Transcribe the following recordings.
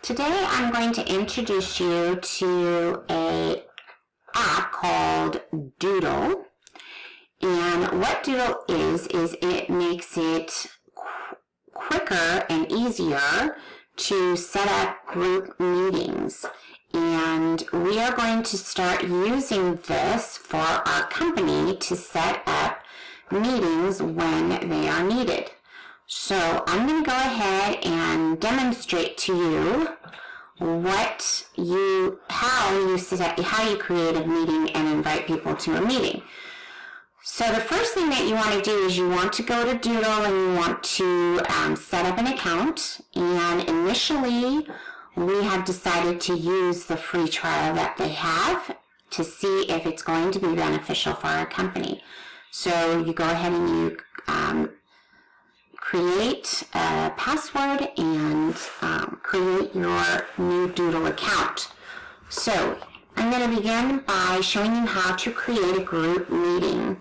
Today I'm going to introduce you to an app called Doodle. And what Doodle is it makes it quicker and easier to set up group meetings. And we are going to start using this for our company to set up meetings when they are needed. So I'm going to go ahead and demonstrate to you how you create a meeting and invite people to a meeting. So the first thing that you want to do is you want to go to Doodle and you want to set up an account. And initially, we have decided to use the free trial that they have to see if it's going to be beneficial for our company. So you go ahead and you create a password and create your new Doodle account. So I'm going to begin by showing you how to create a group meeting.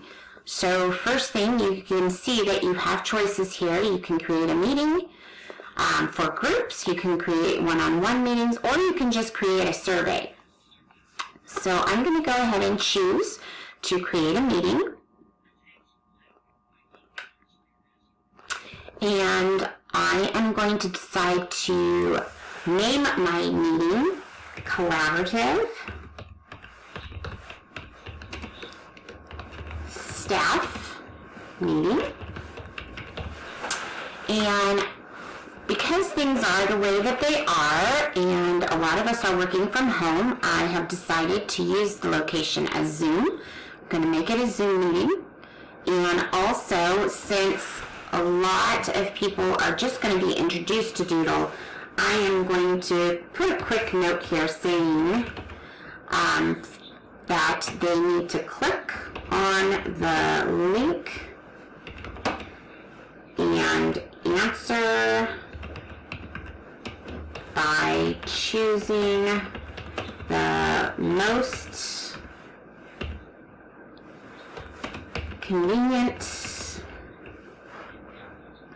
So first thing, you can see that you have choices here. You can create a meeting for groups, you can create one-on-one meetings, or you can just create a survey. So I'm going to go ahead and choose to create a meeting. And I am going to decide to name my meeting Collaborative Staff Meeting. And because things are the way that they are, and a lot of us are working from home, I have decided to use the location as Zoom. I'm going to make it a Zoom meeting. And also, since a lot of people are just going to be introduced to Doodle, I am going to put a quick note here saying that they need to click on the link and answer by choosing the most convenient.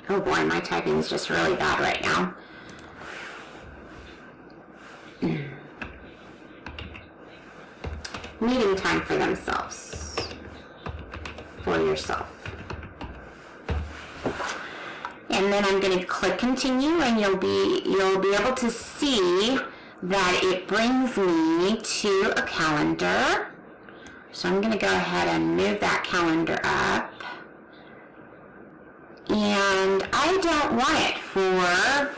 Oh boy, my typing is just really bad right now. Meeting time for themselves, for yourself. And then I'm going to click continue, and you'll be able to see that it brings me to a calendar. So I'm going to go ahead and move that calendar up. And I don't want it for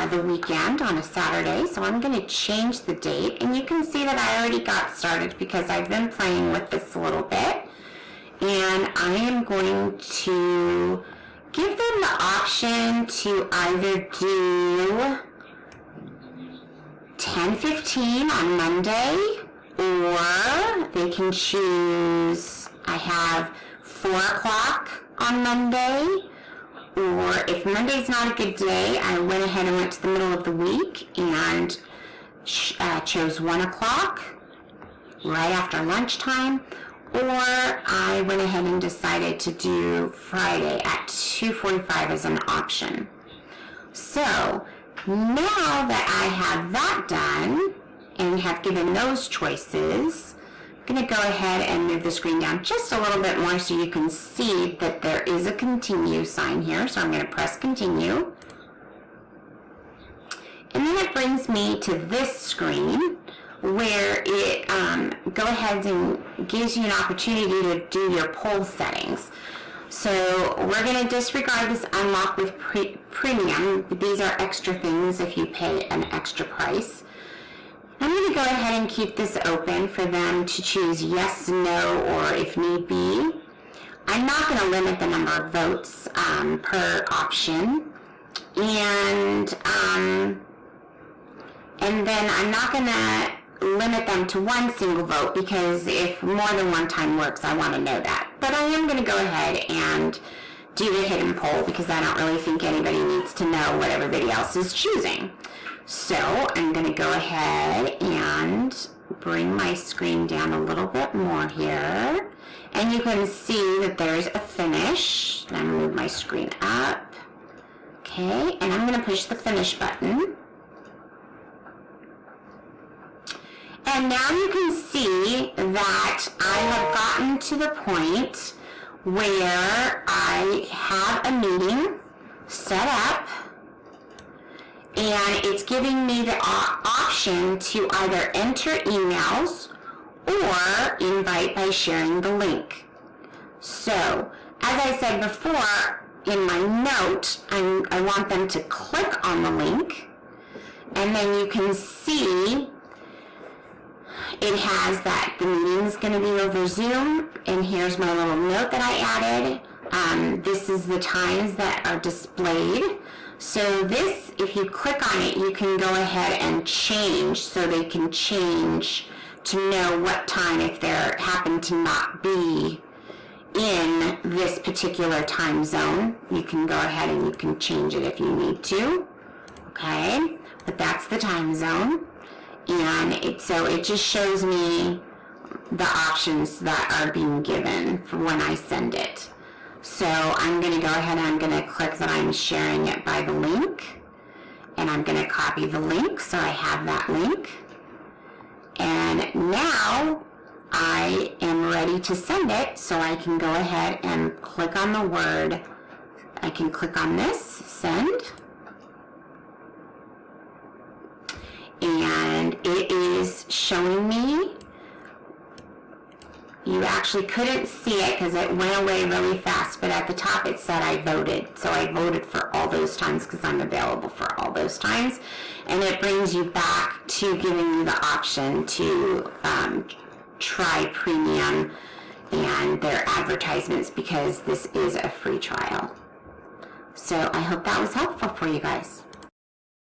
the weekend on a Saturday, so I'm going to change the date. And you can see that I already got started because I've been playing with this a little bit. And I am going to give them the option to either do 10:15 on Monday, or they can choose, I have 4 o'clock on Monday, or if Monday's not a good day, I went ahead and went to the middle of the week and chose 1 o'clock right after lunchtime, or I went ahead and decided to do Friday at 2:45 as an option. So now that I have that done and have given those choices, I'm going to go ahead and move the screen down just a little bit more so you can see that there is a continue sign here. So I'm going to press continue. And then it brings me to this screen where it go ahead and gives you an opportunity to do your poll settings. So we're going to disregard this unlock with premium. These are extra things if you pay an extra price. I'm going to go ahead and keep this open for them to choose yes, no, or if need be. I'm not going to limit the number of votes per option. And then I'm not going to limit them to one single vote, because if more than one time works, I want to know that. But I am going to go ahead and do the hidden poll because I don't really think anybody needs to know what everybody else is choosing. So I'm going to go ahead and bring my screen down a little bit more here. And you can see that there's a finish. I'm going to move my screen up. Okay, and I'm going to push the finish button. And now you can see that I have gotten to the point where I have a meeting set up, and it's giving me the option to either enter emails or invite by sharing the link. So, as I said before, in my note, I want them to click on the link, and then you can see it has that the meeting's going to be over Zoom, and here's my little note that I added. This is the times that are displayed. So this, if you click on it, you can go ahead and change, so they can change to know what time, if they happen to not be in this particular time zone. You can go ahead and you can change it if you need to. Okay, but that's the time zone. And so it just shows me the options that are being given for when I send it. So I'm going to go ahead and I'm going to click that I'm sharing it by the link. And I'm going to copy the link so I have that link. And now I am ready to send it, so I can go ahead and click on the word. I can click on this, send. And it is showing me. You actually couldn't see it because it went away really fast, but at the top it said I voted. So I voted for all those times because I'm available for all those times. And it brings you back to giving you the option to try premium and their advertisements, because this is a free trial. So I hope that was helpful for you guys.